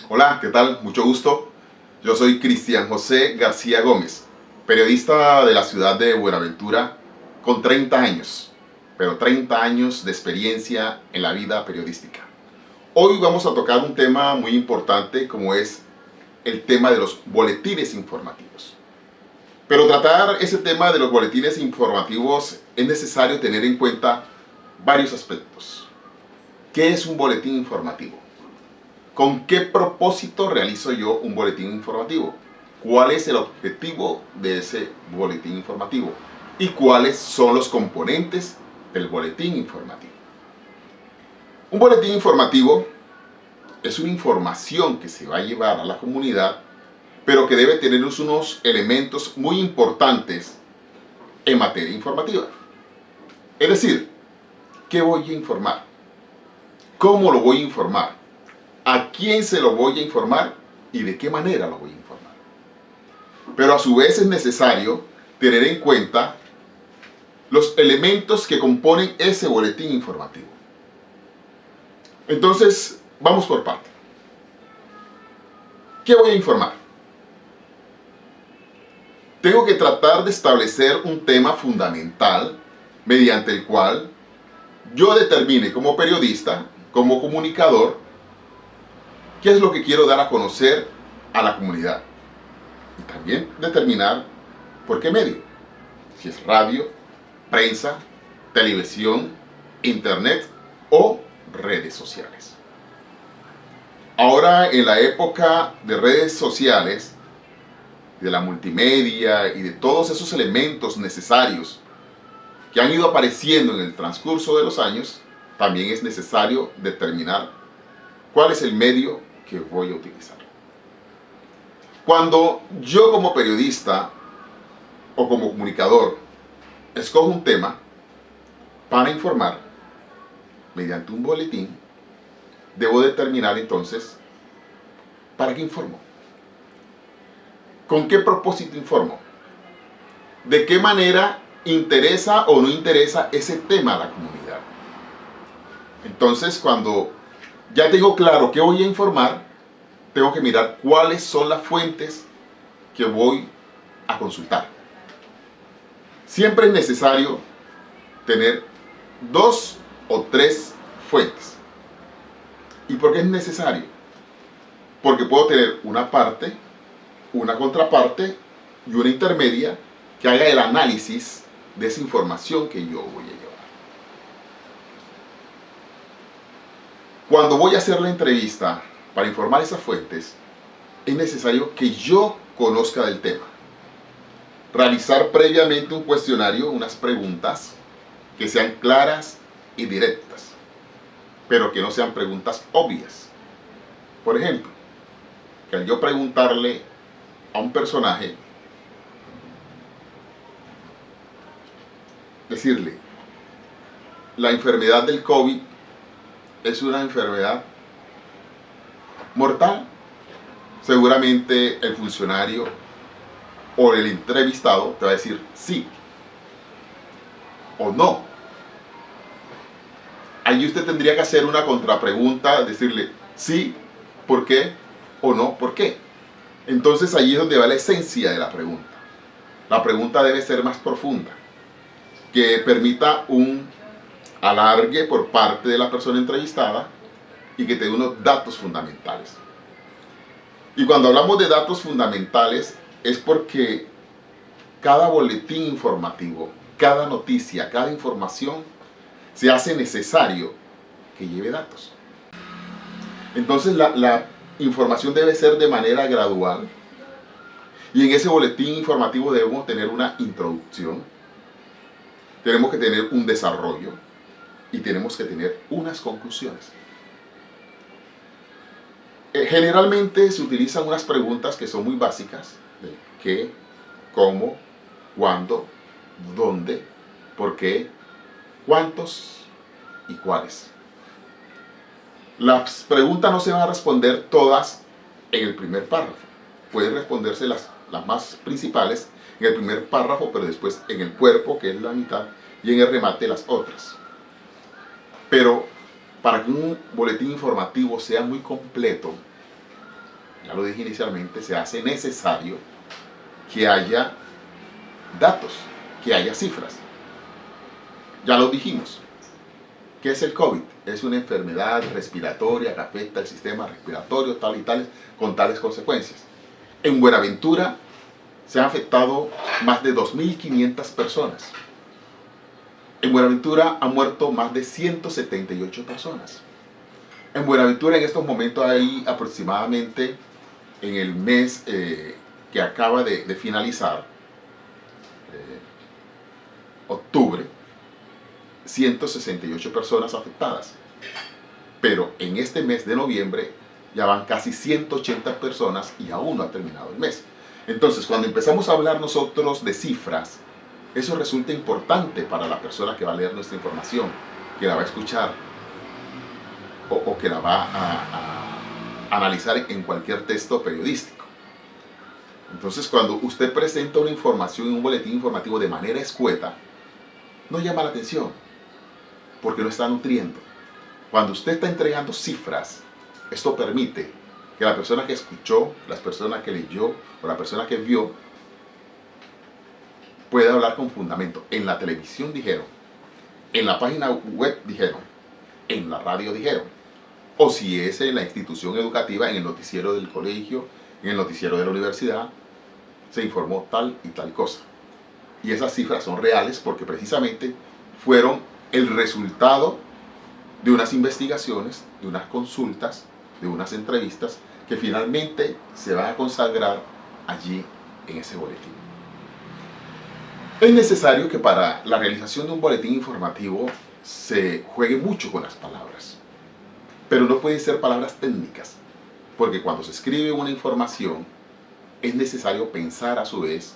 Hola, ¿qué tal? Mucho gusto. Yo soy Cristian José García Gómez, periodista de la ciudad de Buenaventura con 30 años, pero 30 años de experiencia en la vida periodística. Hoy vamos a tocar un tema muy importante como es el tema de los boletines informativos. Pero tratar ese tema de los boletines informativos es necesario tener en cuenta varios aspectos. ¿Qué es un boletín informativo? ¿Con qué propósito realizo yo un boletín informativo? ¿Cuál es el objetivo de ese boletín informativo? ¿Y cuáles son los componentes del boletín informativo? Un boletín informativo es una información que se va a llevar a la comunidad, pero que debe tener unos elementos muy importantes en materia informativa. Es decir, ¿qué voy a informar? ¿Cómo lo voy a informar? ¿A quién se lo voy a informar y de qué manera lo voy a informar? Pero a su vez es necesario tener en cuenta los elementos que componen ese boletín informativo. Entonces, vamos por partes. ¿Qué voy a informar? Tengo que tratar de establecer un tema fundamental mediante el cual yo determine como periodista, como comunicador, qué es lo que quiero dar a conocer a la comunidad. Y también determinar por qué medio. Si es radio, prensa, televisión, internet o redes sociales. Ahora, en la época de redes sociales, de la multimedia y de todos esos elementos necesarios que han ido apareciendo en el transcurso de los años, también es necesario determinar cuál es el medio que voy a utilizar. Cuando yo como periodista o como comunicador escojo un tema para informar mediante un boletín, debo determinar entonces para qué informo, con qué propósito informo, de qué manera interesa o no interesa ese tema a la comunidad. Entonces, cuando ya tengo claro qué voy a informar, tengo que mirar cuáles son las fuentes que voy a consultar. Siempre es necesario tener 2 o 3 fuentes. ¿Y por qué es necesario? Porque puedo tener una parte, una contraparte y una intermedia que haga el análisis de esa información que yo voy a llevar. Cuando voy a hacer la entrevista para informar esas fuentes, es necesario que yo conozca del tema. Realizar previamente un cuestionario, unas preguntas que sean claras y directas, pero que no sean preguntas obvias. Por ejemplo, que al yo preguntarle a un personaje, decirle, la enfermedad del COVID es una enfermedad mortal, seguramente el funcionario o el entrevistado te va a decir sí o no. Allí usted tendría que hacer una contrapregunta, decirle sí, ¿por qué? O no, ¿por qué? Entonces allí es donde va la esencia de la pregunta. La pregunta debe ser más profunda, que permita un alargue por parte de la persona entrevistada y que te dé unos datos fundamentales. Y cuando hablamos de datos fundamentales es porque cada boletín informativo, cada noticia, cada información se hace necesario que lleve datos. Entonces la información debe ser de manera gradual y en ese boletín informativo debemos tener una introducción, tenemos que tener un desarrollo y tenemos que tener unas conclusiones. Generalmente se utilizan unas preguntas que son muy básicas, de qué, cómo, cuándo, dónde, por qué, cuántos y cuáles. Las preguntas no se van a responder todas en el primer párrafo. Pueden responderse las más principales en el primer párrafo, pero después en el cuerpo, que es la mitad, y en el remate las otras. Pero para que un boletín informativo sea muy completo, ya lo dije inicialmente, se hace necesario que haya datos, que haya cifras. Ya lo dijimos. ¿Qué es el COVID? Es una enfermedad respiratoria que afecta el sistema respiratorio tal y tales, con tales consecuencias. En Buenaventura se han afectado más de 2.500 personas. En Buenaventura han muerto más de 178 personas. En Buenaventura en estos momentos hay aproximadamente, en el mes que acaba de finalizar, octubre, 168 personas afectadas. Pero en este mes de noviembre ya van casi 180 personas y aún no ha terminado el mes. Entonces, cuando empezamos a hablar nosotros de cifras, eso resulta importante para la persona que va a leer nuestra información, que la va a escuchar o que la va a analizar en cualquier texto periodístico. Entonces, cuando usted presenta una información en un boletín informativo de manera escueta, no llama la atención, porque no está nutriendo. Cuando usted está entregando cifras, esto permite que la persona que escuchó, la persona que leyó o la persona que vio pueda hablar con fundamento. En la televisión dijeron, en la página web dijeron, en la radio dijeron, o si es en la institución educativa, en el noticiero del colegio, en el noticiero de la universidad, se informó tal y tal cosa. Y esas cifras son reales porque precisamente fueron el resultado de unas investigaciones, de unas consultas, de unas entrevistas que finalmente se van a consagrar allí en ese boletín. Es necesario que para la realización de un boletín informativo se juegue mucho con las palabras, pero no pueden ser palabras técnicas, porque cuando se escribe una información es necesario pensar a su vez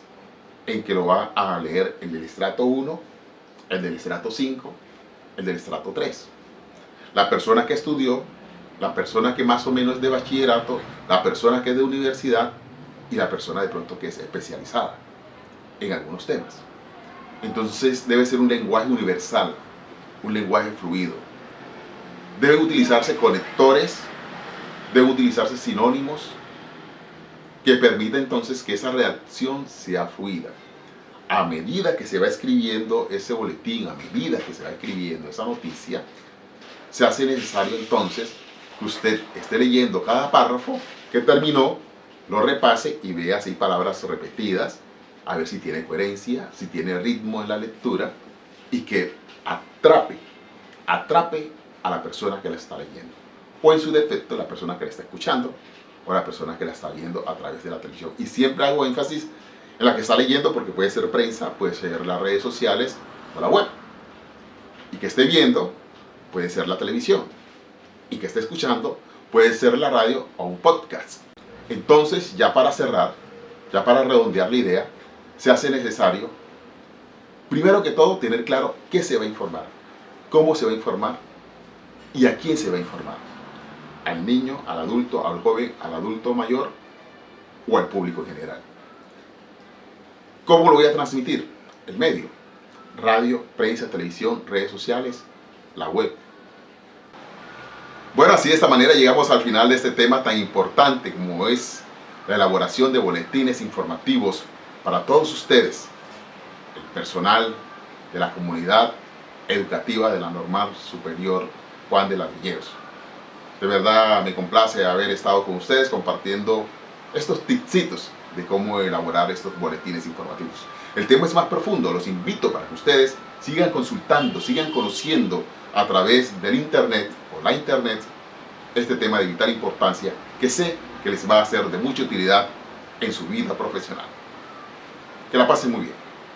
en que lo va a leer el del estrato 1, el del estrato 5, el del estrato 3. La persona que estudió, la persona que más o menos es de bachillerato, la persona que es de universidad y la persona de pronto que es especializada en algunos temas. Entonces debe ser un lenguaje universal, un lenguaje fluido. Deben utilizarse conectores, deben utilizarse sinónimos que permita entonces que esa redacción sea fluida. A medida que se va escribiendo ese boletín, a medida que se va escribiendo esa noticia, se hace necesario entonces que usted esté leyendo cada párrafo que terminó, lo repase y vea si hay palabras repetidas, a ver si tiene coherencia, si tiene ritmo en la lectura y que atrape a la persona que la está leyendo. O en su defecto, la persona que la está escuchando o la persona que la está viendo a través de la televisión. Y siempre hago énfasis en la que está leyendo porque puede ser prensa, puede ser las redes sociales o la web. Y que esté viendo puede ser la televisión. Y que esté escuchando puede ser la radio o un podcast. Entonces, ya para cerrar, ya para redondear la idea, se hace necesario, primero que todo, tener claro qué se va a informar, cómo se va a informar y a quién se va a informar. Al niño, al adulto, al joven, al adulto mayor o al público en general. ¿Cómo lo voy a transmitir? El medio, radio, prensa, televisión, redes sociales, la web. Bueno, así de esta manera llegamos al final de este tema tan importante como es la elaboración de boletines informativos para todos ustedes, el personal de la comunidad educativa de la Normal Superior Juan de las Villeros. De verdad me complace haber estado con ustedes compartiendo estos tipsitos de cómo elaborar estos boletines informativos. El tema es más profundo, los invito para que ustedes sigan consultando, sigan conociendo a través del internet o la internet este tema de vital importancia que sé que les va a ser de mucha utilidad en su vida profesional. Que la pasen muy bien.